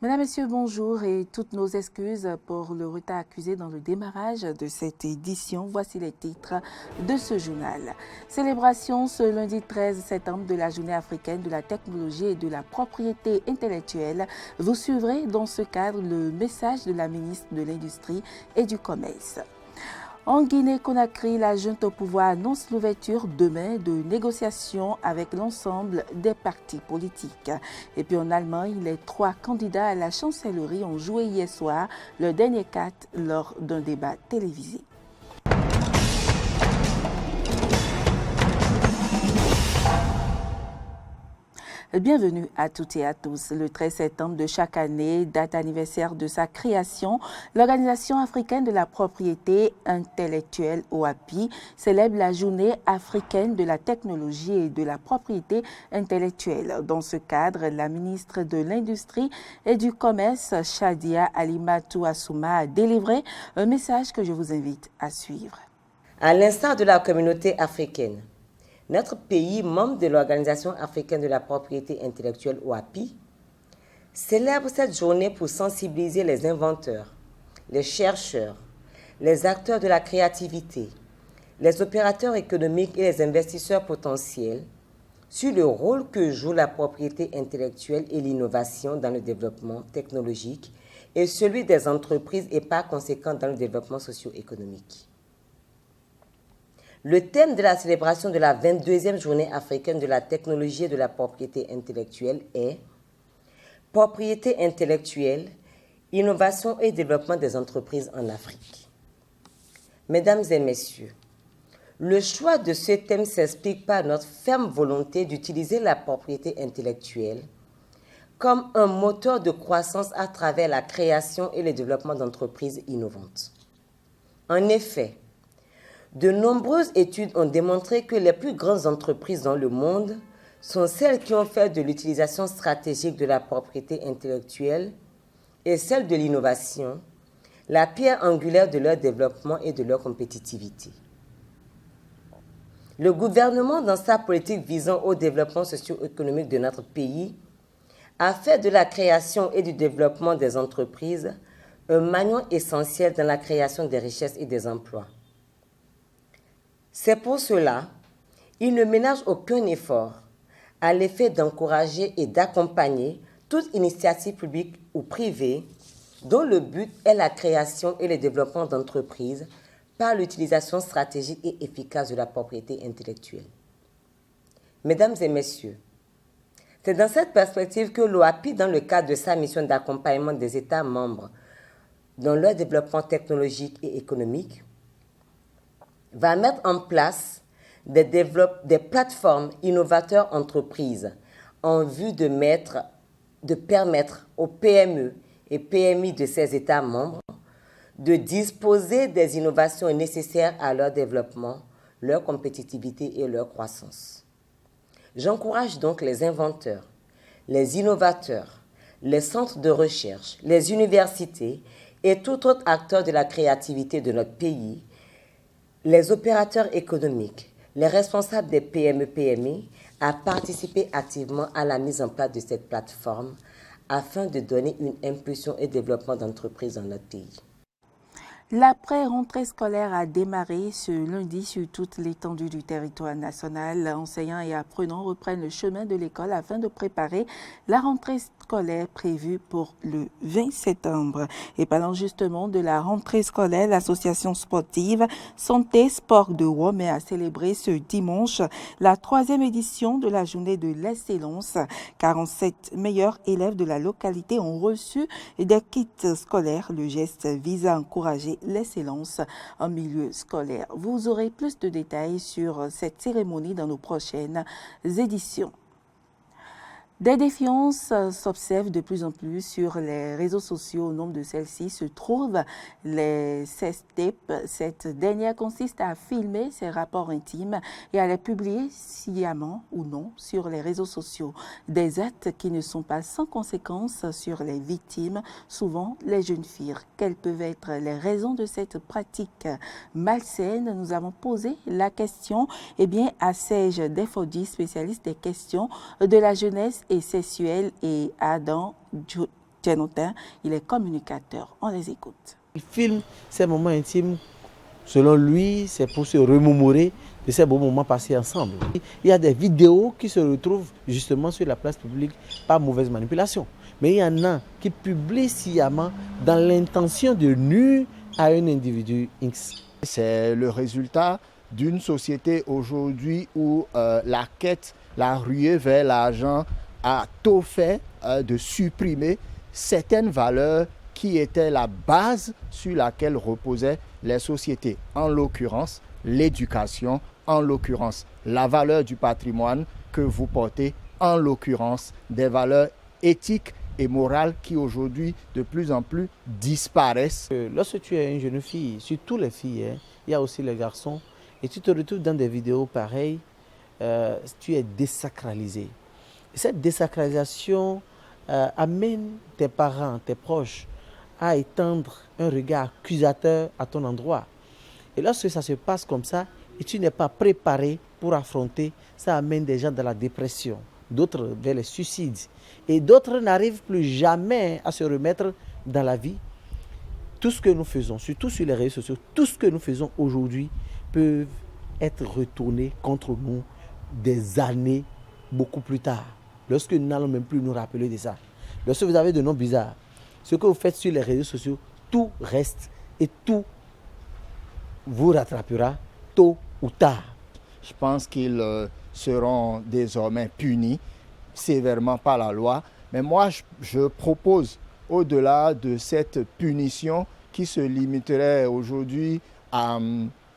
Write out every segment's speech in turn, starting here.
Mesdames, Messieurs, bonjour et toutes nos excuses pour le retard accusé dans le démarrage de cette édition. Voici les titres de ce journal. Célébration ce lundi 13 septembre de la Journée africaine de la technologie et de la propriété intellectuelle. Vous suivrez dans ce cadre le message de la ministre de l'Industrie et du Commerce. En Guinée-Conakry, la junte au pouvoir annonce l'ouverture demain de négociations avec l'ensemble des partis politiques. Et puis en Allemagne, les 3 candidats à la chancellerie ont joué hier soir le dernier acte lors d'un débat télévisé. Bienvenue à toutes et à tous. Le 13 septembre de chaque année, date anniversaire de sa création, l'Organisation africaine de la propriété intellectuelle OAPI célèbre la Journée africaine de la technologie et de la propriété intellectuelle. Dans ce cadre, la ministre de l'Industrie et du Commerce, Shadia Alimatou Assouma, a délivré un message que je vous invite à suivre. À l'instar de la communauté africaine, notre pays, membre de l'Organisation africaine de la propriété intellectuelle OAPI, célèbre cette journée pour sensibiliser les inventeurs, les chercheurs, les acteurs de la créativité, les opérateurs économiques et les investisseurs potentiels sur le rôle que joue la propriété intellectuelle et l'innovation dans le développement technologique et celui des entreprises et par conséquent dans le développement socio-économique. Le thème de la célébration de la 22e journée africaine de la technologie et de la propriété intellectuelle est « Propriété intellectuelle, innovation et développement des entreprises en Afrique ». Mesdames et messieurs, le choix de ce thème s'explique par notre ferme volonté d'utiliser la propriété intellectuelle comme un moteur de croissance à travers la création et le développement d'entreprises innovantes. En effet, de nombreuses études ont démontré que les plus grandes entreprises dans le monde sont celles qui ont fait de l'utilisation stratégique de la propriété intellectuelle et celle de l'innovation la pierre angulaire de leur développement et de leur compétitivité. Le gouvernement, dans sa politique visant au développement socio-économique de notre pays, a fait de la création et du développement des entreprises un maillon essentiel dans la création des richesses et des emplois. C'est pour cela, il ne ménage aucun effort à l'effet d'encourager et d'accompagner toute initiative publique ou privée dont le but est la création et le développement d'entreprises par l'utilisation stratégique et efficace de la propriété intellectuelle. Mesdames et messieurs, c'est dans cette perspective que l'OAPI, dans le cadre de sa mission d'accompagnement des États membres dans leur développement technologique et économique, va mettre en place des plateformes innovateurs entreprises en vue de permettre aux PME et PMI de ces États membres de disposer des innovations nécessaires à leur développement, leur compétitivité et leur croissance. J'encourage donc les inventeurs, les innovateurs, les centres de recherche, les universités et tout autre acteur de la créativité de notre pays, les opérateurs économiques, les responsables des PME-PMI à participer activement à la mise en place de cette plateforme afin de donner une impulsion et développement d'entreprises dans notre pays. L'après-rentrée scolaire a démarré ce lundi sur toute l'étendue du territoire national. Enseignants et apprenants reprennent le chemin de l'école afin de préparer la rentrée scolaire prévue pour le 20 septembre. Et parlant justement de la rentrée scolaire, l'association sportive Santé Sport de Rome a célébré ce dimanche la 3e édition de la journée de l'excellence. 47 meilleurs élèves de la localité ont reçu des kits scolaires. Le geste vise à encourager l'excellence en milieu scolaire. Vous aurez plus de détails sur cette cérémonie dans nos prochaines éditions. Des défiances s'observent de plus en plus sur les réseaux sociaux. Au nombre de celles-ci se trouvent les sextapes. Cette dernière consiste à filmer ses rapports intimes et à les publier sciemment ou non sur les réseaux sociaux. Des actes qui ne sont pas sans conséquences sur les victimes, souvent les jeunes filles. Quelles peuvent être les raisons de cette pratique malsaine? Nous avons posé la question à Serge Defodi, spécialiste des questions de la jeunesse et sexuelle, et Adam Tienotin, il est communicateur. On les écoute. Il filme ces moments intimes. Selon lui, c'est pour se remémorer de ces beaux moments passés ensemble. Il y a des vidéos qui se retrouvent justement sur la place publique par mauvaise manipulation. Mais il y en a qui publient sciemment dans l'intention de nuire à un individu X. C'est le résultat d'une société aujourd'hui où la quête, la ruée vers l'argent a tout fait de supprimer certaines valeurs qui étaient la base sur laquelle reposaient les sociétés. En l'occurrence, l'éducation, en l'occurrence, la valeur du patrimoine que vous portez, en l'occurrence, des valeurs éthiques et morales qui aujourd'hui de plus en plus disparaissent. Lorsque tu es une jeune fille, surtout les filles, il y a aussi les garçons, et tu te retrouves dans des vidéos pareilles, tu es désacralisé. Cette désacralisation amène tes parents, tes proches, à étendre un regard accusateur à ton endroit. Et lorsque ça se passe comme ça, et tu n'es pas préparé pour affronter, ça amène des gens dans la dépression, d'autres vers les suicides. Et d'autres n'arrivent plus jamais à se remettre dans la vie. Tout ce que nous faisons, surtout sur les réseaux sociaux, tout ce que nous faisons aujourd'hui peut être retourné contre nous des années beaucoup plus tard, lorsque nous n'allons même plus nous rappeler de ça. Lorsque vous avez de noms bizarres, ce que vous faites sur les réseaux sociaux, tout reste et tout vous rattrapera tôt ou tard. Je pense qu'ils seront désormais punis sévèrement par la loi. Mais moi, je propose, au-delà de cette punition qui se limiterait aujourd'hui à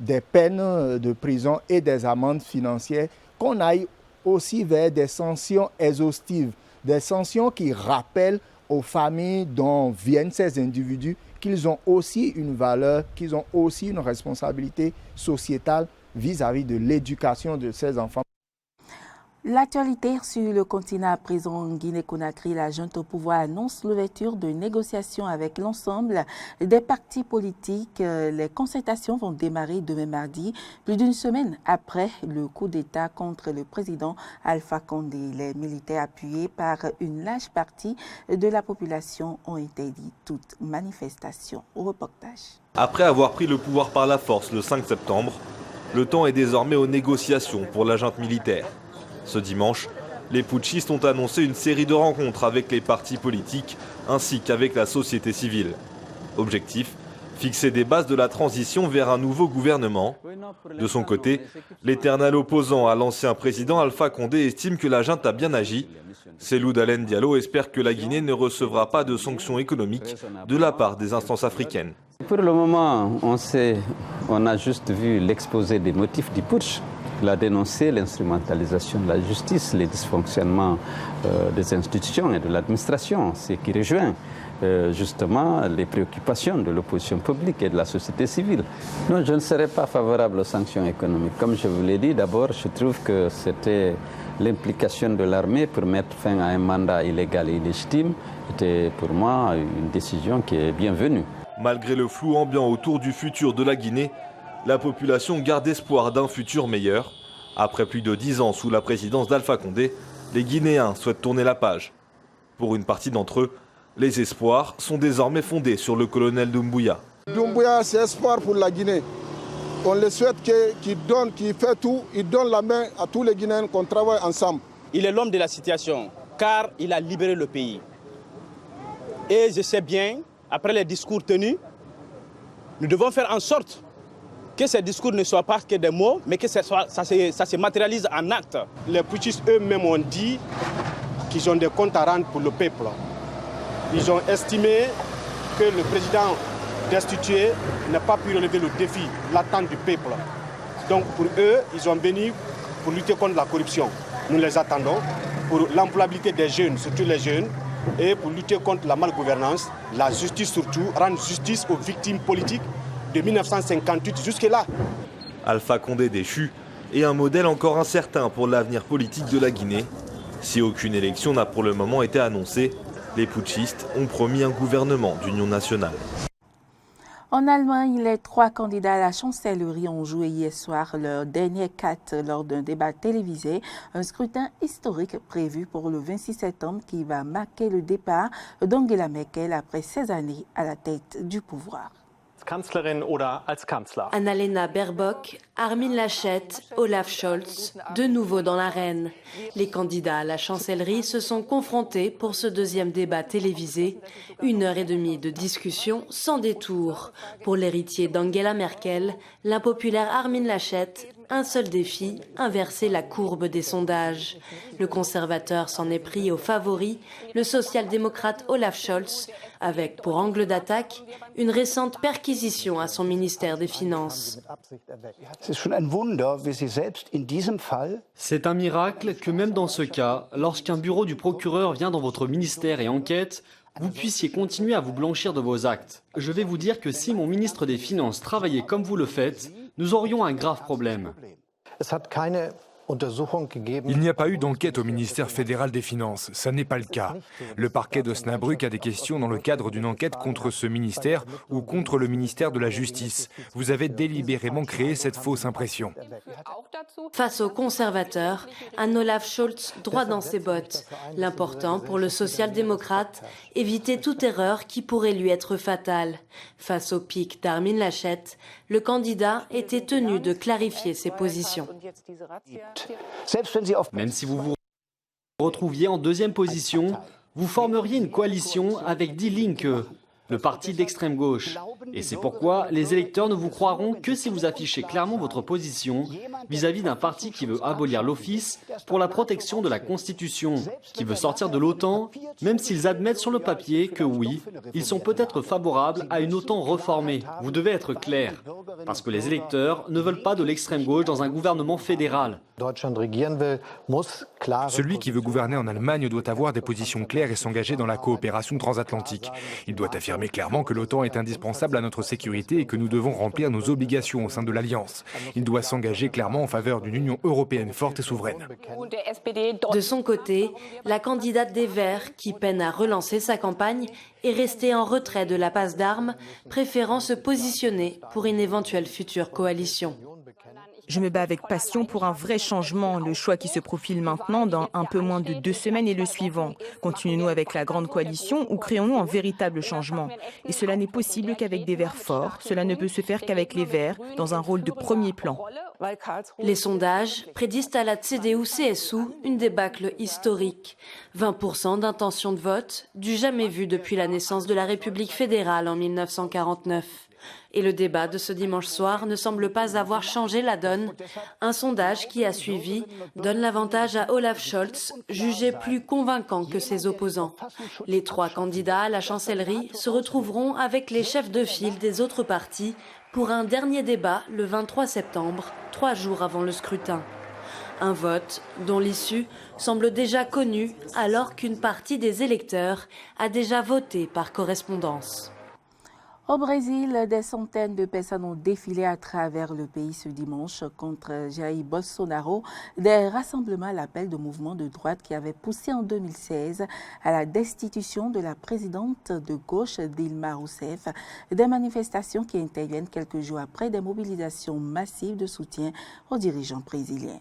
des peines de prison et des amendes financières, qu'on aille aussi vers des sanctions exhaustives, des sanctions qui rappellent aux familles dont viennent ces individus qu'ils ont aussi une valeur, qu'ils ont aussi une responsabilité sociétale vis-à-vis de l'éducation de ces enfants. L'actualité sur le continent à présent en Guinée-Conakry, la junte au pouvoir annonce l'ouverture de négociations avec l'ensemble des partis politiques. Les concertations vont démarrer demain mardi, plus d'une semaine après le coup d'État contre le président Alpha Condé. Les militaires appuyés par une large partie de la population ont interdit toute manifestation. Au reportage. Après avoir pris le pouvoir par la force le 5 septembre, le temps est désormais aux négociations pour la junte militaire. Ce dimanche, les putschistes ont annoncé une série de rencontres avec les partis politiques ainsi qu'avec la société civile. Objectif, fixer des bases de la transition vers un nouveau gouvernement. De son côté, l'éternel opposant à l'ancien président Alpha Condé estime que la junte a bien agi. Cellou Dalein Diallo espère que la Guinée ne recevra pas de sanctions économiques de la part des instances africaines. Pour le moment, on a juste vu l'exposé des motifs du putsch. Il a dénoncé l'instrumentalisation de la justice, les dysfonctionnements des institutions et de l'administration, ce qui rejoint justement les préoccupations de l'opposition publique et de la société civile. Non, je ne serais pas favorable aux sanctions économiques. Comme je vous l'ai dit, d'abord, je trouve que c'était l'implication de l'armée pour mettre fin à un mandat illégal et illégitime. C'était pour moi une décision qui est bienvenue. Malgré le flou ambiant autour du futur de la Guinée, la population garde espoir d'un futur meilleur. Après plus de 10 ans sous la présidence d'Alpha Condé, les Guinéens souhaitent tourner la page. Pour une partie d'entre eux, les espoirs sont désormais fondés sur le colonel Doumbouya. Doumbouya, c'est espoir pour la Guinée. On le souhaite qu'il donne, qu'il fait tout, il donne la main à tous les Guinéens, qu'on travaille ensemble. Il est l'homme de la situation, car il a libéré le pays. Et je sais bien, après les discours tenus, nous devons faire en sorte que ces discours ne soient pas que des mots, mais que ça se matérialise en actes. Les putschistes eux-mêmes ont dit qu'ils ont des comptes à rendre pour le peuple. Ils ont estimé que le président destitué n'a pas pu relever le défi, l'attente du peuple. Donc pour eux, ils sont venus pour lutter contre la corruption. Nous les attendons pour l'employabilité des jeunes, surtout les jeunes, et pour lutter contre la malgouvernance, la justice surtout, rendre justice aux victimes politiques de 1958 jusque-là. Alpha Condé déchu est un modèle encore incertain pour l'avenir politique de la Guinée. Si aucune élection n'a pour le moment été annoncée, les putschistes ont promis un gouvernement d'union nationale. En Allemagne, les 3 candidats à la chancellerie ont joué hier soir leur dernière carte lors d'un débat télévisé, un scrutin historique prévu pour le 26 septembre qui va marquer le départ d'Angela Merkel après 16 années à la tête du pouvoir. Kanzlerin oder als Kanzler. Annalena Baerbock, Armin Laschet, Olaf Scholz, de nouveau dans l'arène. Les candidats à la chancellerie se sont confrontés pour ce deuxième débat télévisé. 1h30 de discussion sans détour. Pour l'héritier d'Angela Merkel, l'impopulaire Armin Laschet, un seul défi, inverser la courbe des sondages. Le conservateur s'en est pris au favori, le social-démocrate Olaf Scholz, avec pour angle d'attaque une récente perquisition à son ministère des Finances. C'est un miracle que même dans ce cas, lorsqu'un bureau du procureur vient dans votre ministère et enquête, vous puissiez continuer à vous blanchir de vos actes. Je vais vous dire que si mon ministre des Finances travaillait comme vous le faites, nous aurions un grave problème. Il n'y a pas eu d'enquête au ministère fédéral des Finances, ça n'est pas le cas. Le parquet d'Osnabrück a des questions dans le cadre d'une enquête contre ce ministère ou contre le ministère de la Justice. Vous avez délibérément créé cette fausse impression. Face aux conservateurs, un Olaf Scholz droit dans ses bottes. L'important pour le social-démocrate, éviter toute erreur qui pourrait lui être fatale. Face au pic d'Armin Laschet, le candidat était tenu de clarifier ses positions. Même si vous vous retrouviez en deuxième position, vous formeriez une coalition avec Die Linke, le parti d'extrême gauche. Et c'est pourquoi les électeurs ne vous croiront que si vous affichez clairement votre position vis-à-vis d'un parti qui veut abolir l'Office pour la protection de la Constitution, qui veut sortir de l'OTAN, même s'ils admettent sur le papier que oui, ils sont peut-être favorables à une OTAN reformée. Vous devez être clair, parce que les électeurs ne veulent pas de l'extrême gauche dans un gouvernement fédéral. Celui qui veut gouverner en Allemagne doit avoir des positions claires et s'engager dans la coopération transatlantique. Il doit affirmer clairement que l'OTAN est indispensable à notre sécurité et que nous devons remplir nos obligations au sein de l'Alliance. Il doit s'engager clairement en faveur d'une Union européenne forte et souveraine. De son côté, la candidate des Verts, qui peine à relancer sa campagne, est restée en retrait de la passe d'armes, préférant se positionner pour une éventuelle future coalition. Je me bats avec passion pour un vrai changement. Le choix qui se profile maintenant, dans un peu moins de 2 semaines, est le suivant. Continuons-nous avec la grande coalition ou créons-nous un véritable changement? Et cela n'est possible qu'avec des Verts forts. Cela ne peut se faire qu'avec les Verts, dans un rôle de premier plan. Les sondages prédisent à la CDU-CSU une débâcle historique. 20% d'intention de vote, du jamais vu depuis la naissance de la République fédérale en 1949. Et le débat de ce dimanche soir ne semble pas avoir changé la donne. Un sondage qui a suivi donne l'avantage à Olaf Scholz, jugé plus convaincant que ses opposants. Les 3 candidats à la chancellerie se retrouveront avec les chefs de file des autres partis pour un dernier débat le 23 septembre, 3 jours avant le scrutin. Un vote dont l'issue semble déjà connue alors qu'une partie des électeurs a déjà voté par correspondance. Au Brésil, des centaines de personnes ont défilé à travers le pays ce dimanche contre Jair Bolsonaro, des rassemblements à l'appel de mouvements de droite qui avaient poussé en 2016 à la destitution de la présidente de gauche Dilma Rousseff, des manifestations qui interviennent quelques jours après des mobilisations massives de soutien aux dirigeants brésiliens.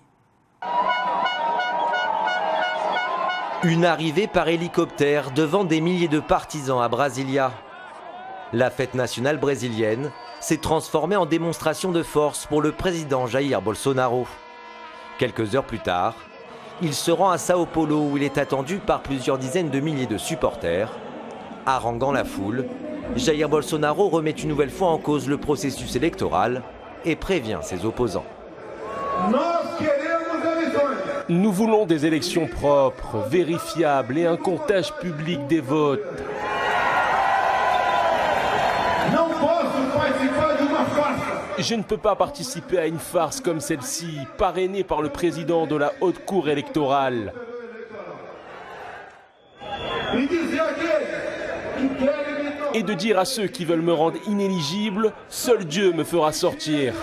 Une arrivée par hélicoptère devant des milliers de partisans à Brasilia. La fête nationale brésilienne s'est transformée en démonstration de force pour le président Jair Bolsonaro. Quelques heures plus tard, il se rend à Sao Paulo où il est attendu par plusieurs dizaines de milliers de supporters. Haranguant la foule, Jair Bolsonaro remet une nouvelle fois en cause le processus électoral et prévient ses opposants. Nous voulons des élections propres, vérifiables et un comptage public des votes. Je ne peux pas participer à une farce comme celle-ci, parrainée par le président de la Haute Cour électorale. Et de dire à ceux qui veulent me rendre inéligible, seul Dieu me fera sortir.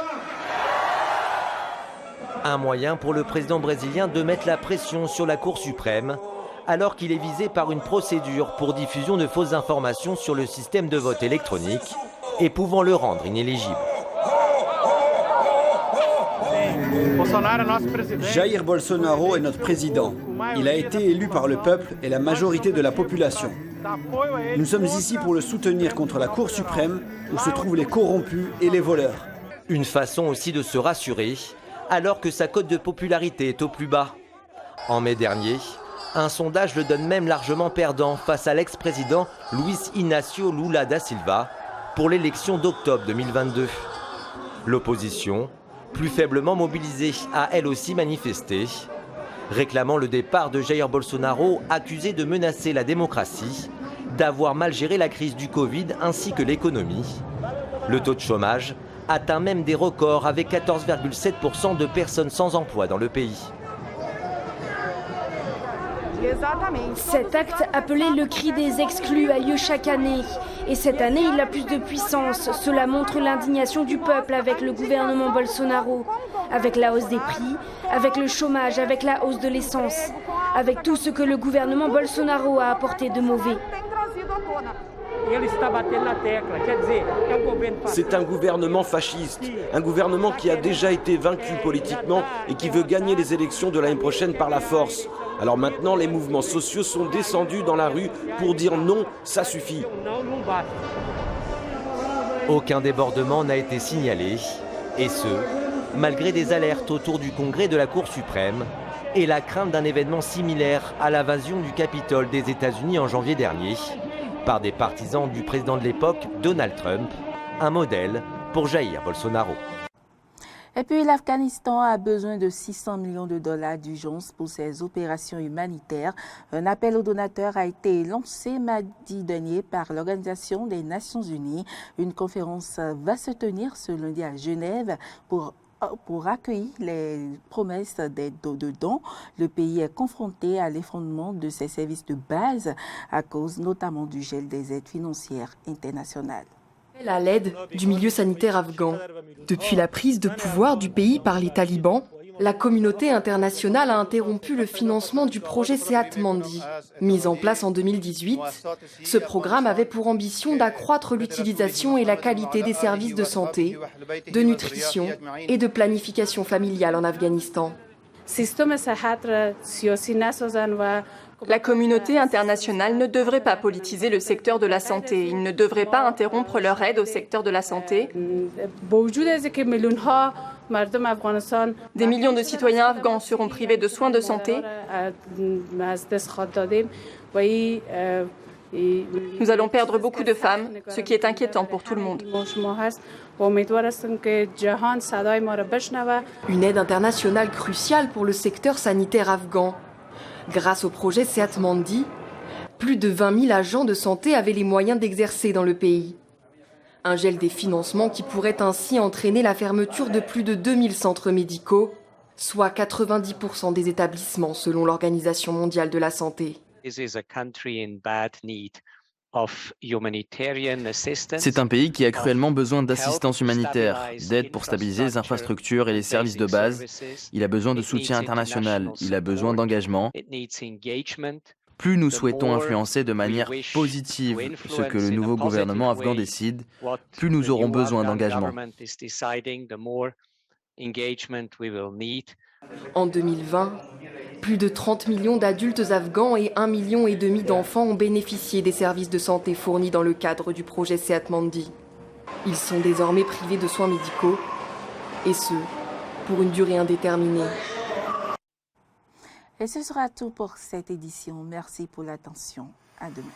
Un moyen pour le président brésilien de mettre la pression sur la Cour suprême, alors qu'il est visé par une procédure pour diffusion de fausses informations sur le système de vote électronique et pouvant le rendre inéligible. Jair Bolsonaro est notre président. Il a été élu par le peuple et la majorité de la population. Nous sommes ici pour le soutenir contre la Cour suprême où se trouvent les corrompus et les voleurs. Une façon aussi de se rassurer alors que sa cote de popularité est au plus bas. En mai dernier, un sondage le donne même largement perdant face à l'ex-président Luiz Inácio Lula da Silva pour l'élection d'octobre 2022. L'opposition, plus faiblement mobilisée, a elle aussi manifesté, réclamant le départ de Jair Bolsonaro, accusé de menacer la démocratie, d'avoir mal géré la crise du Covid ainsi que l'économie. Le taux de chômage atteint même des records avec 14,7% de personnes sans emploi dans le pays. Cet acte, appelé le cri des exclus, a lieu chaque année. Et cette année, il a plus de puissance. Cela montre l'indignation du peuple avec le gouvernement Bolsonaro, avec la hausse des prix, avec le chômage, avec la hausse de l'essence, avec tout ce que le gouvernement Bolsonaro a apporté de mauvais. C'est un gouvernement fasciste, un gouvernement qui a déjà été vaincu politiquement et qui veut gagner les élections de l'année prochaine par la force. Alors maintenant, les mouvements sociaux sont descendus dans la rue pour dire non, ça suffit. Aucun débordement n'a été signalé, et ce, malgré des alertes autour du congrès de la Cour suprême et la crainte d'un événement similaire à l'invasion du Capitole des États-Unis en janvier dernier, par des partisans du président de l'époque, Donald Trump, un modèle pour Jair Bolsonaro. Et puis l'Afghanistan a besoin de 600 millions de dollars d'urgence pour ses opérations humanitaires. Un appel aux donateurs a été lancé mardi dernier par l'Organisation des Nations Unies. Une conférence va se tenir ce lundi à Genève pour accueillir les promesses d'aide de dons. Le pays est confronté à l'effondrement de ses services de base à cause notamment du gel des aides financières internationales. À l'aide du milieu sanitaire afghan. Depuis la prise de pouvoir du pays par les talibans, la communauté internationale a interrompu le financement du projet Sehat Mandi. Mis en place en 2018, ce programme avait pour ambition d'accroître l'utilisation et la qualité des services de santé, de nutrition et de planification familiale en Afghanistan. La communauté internationale ne devrait pas politiser le secteur de la santé. Ils ne devraient pas interrompre leur aide au secteur de la santé. Des millions de citoyens afghans seront privés de soins de santé. Nous allons perdre beaucoup de femmes, ce qui est inquiétant pour tout le monde. Une aide internationale cruciale pour le secteur sanitaire afghan. Grâce au projet Sehat Mandi, plus de 20 000 agents de santé avaient les moyens d'exercer dans le pays. Un gel des financements qui pourrait ainsi entraîner la fermeture de plus de 2000 centres médicaux, soit 90% des établissements selon l'Organisation mondiale de la santé. C'est un pays qui a cruellement besoin d'assistance humanitaire, d'aide pour stabiliser les infrastructures et les services de base. Il a besoin de soutien international, il a besoin d'engagement. Plus nous souhaitons influencer de manière positive ce que le nouveau gouvernement afghan décide, plus nous aurons besoin d'engagement. En 2020, plus de 30 millions d'adultes afghans et 1,5 million d'enfants ont bénéficié des services de santé fournis dans le cadre du projet Sehat Mandi. Ils sont désormais privés de soins médicaux, et ce, pour une durée indéterminée. Et ce sera tout pour cette édition. Merci pour l'attention. À demain.